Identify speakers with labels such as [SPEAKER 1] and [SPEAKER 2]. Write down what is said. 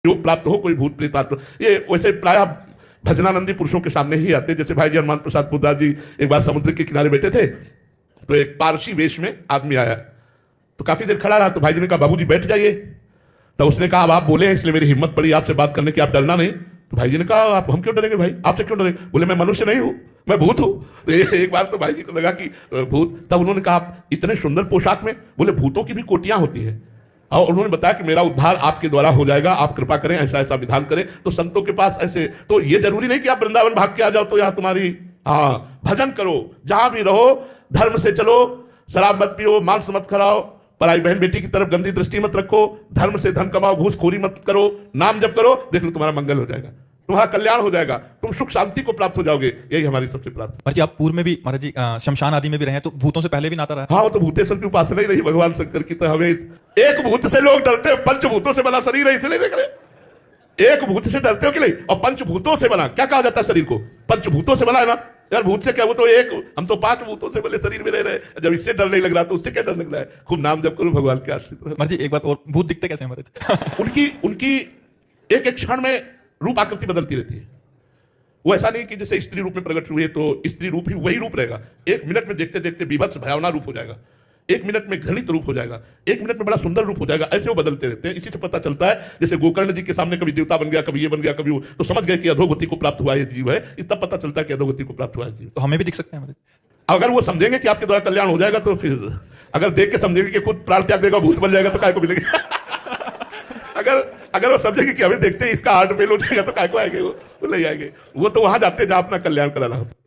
[SPEAKER 1] योग प्राप्त हो, कोई भूत प्रेत आत्मा, ये वैसे प्राय भजनानंदी पुरुषों के सामने ही आते। जैसे भाई जी हनुमान प्रसाद पुरदास जी एक बार समुद्र के किनारे बैठे थे, तो एक पारसी वेश में आदमी आया, तो काफी देर खड़ा रहा, तो भाई जी ने कहा बाबूजी बैठ जाइए। तो उसने कहा अब आप बोले हैं इसलिए मेरी हिम्मत पड़ी आपसे बात करने की, आप डरना नहीं। तो भाई जी ने कहा आप हम क्यों डरेंगे भाई, आपसे क्यों डरेंगे? बोले मैं मनुष्य नहीं हूं, मैं भूत हूं। तो एक बार तो भाई जी को लगा कि भूत। तब उन्होंने कहा आप इतने सुंदर पोशाक में? बोले भूतों की भी कोटियां होती हैं। और उन्होंने बताया कि मेरा उद्धार आपके द्वारा हो जाएगा, आप कृपा करें, ऐसा ऐसा विधान करें। तो संतों के पास ऐसे, तो ये जरूरी नहीं कि आप वृंदावन भाग के आ जाओ तो यहाँ तुम्हारी, हाँ भजन करो, जहां भी रहो धर्म से चलो, शराब मत पियो, मांस मत खाओ, पराई बहन बेटी की तरफ गंदी दृष्टि मत रखो, धर्म से धन कमाओ, घूसखोरी मत करो, नाम जप करो, देख लो तुम्हारा मंगल हो जाएगा, तुम्हारा कल्याण हो जाएगा, तुम सुख शांति को प्राप्त हो जाओगे। यही हमारी सबसे प्रार्थना।
[SPEAKER 2] महाराज जी आप पूर्व में भी महाराज जी शमशान आदि में भी रहे, तो भूतों से पहले भी नाता रहा?
[SPEAKER 1] हाँ, वो तो भूतेश्वर की उपासना ही रही भगवान शंकर की। तो हमें एक भूत से लोग डरते हैं, पंचभूतों से बना शरीर है इसलिए देख रहे। एक भूत से डरते हो कि नहीं, और पंचभूतों से बना, क्या कहा जाता है शरीर को? पंचभूतों से बना है ना यार, भूत से क्या, वो तो एक, हम तो 5 भूतों से बने शरीर में रह रहे, जब इससे डर नहीं लग रहा तो उससे क्या डर लग रहा है? खूब नाम जप करो, भगवान के आश्रित रहो।
[SPEAKER 2] महाराज जी एक बात और, भूत दिखते कैसे हैं महाराज?
[SPEAKER 1] उनकी एक एक क्षण में रूप आकृति बदलती रहती है। वो ऐसा नहीं कि जैसे स्त्री रूप में प्रकट हुई है तो स्त्री रूप ही वही रूप रहेगा, 1 मिनट में देखते देखते बीभत्स भयावना रूप हो जाएगा, 1 मिनट में घृणित रूप हो जाएगा, 1 मिनट में बड़ा सुंदर रूप हो जाएगा। ऐसे वो बदलते रहते हैं। इसी से पता चलता है, जैसे गोकर्ण जी के सामने कभी देवता बन गया, कभी ये बन गया, कभी वो, तो समझ गए कि अधोगति को प्राप्त हुआ ये जीव है। तब पता चलता है कि अधोगति को प्राप्त हुआ है जीव।
[SPEAKER 2] तो हमें भी दिख सकते हैं महाराज?
[SPEAKER 1] अगर वो समझेंगे कि आपके द्वारा कल्याण हो जाएगा तो फिर, अगर देख के समझेंगे कि खुद प्राण त्याग देगा भूत बन जाएगा तो काय को मिलेगा? अगर वो समझेंगे कि हमें देखते ही इसका हार्ट फेल हो जाएगा तो काय को आएंगे? वो नहीं आएंगे। वो तो वहां जाते हैं जहां अपना कल्याण कराना होता है।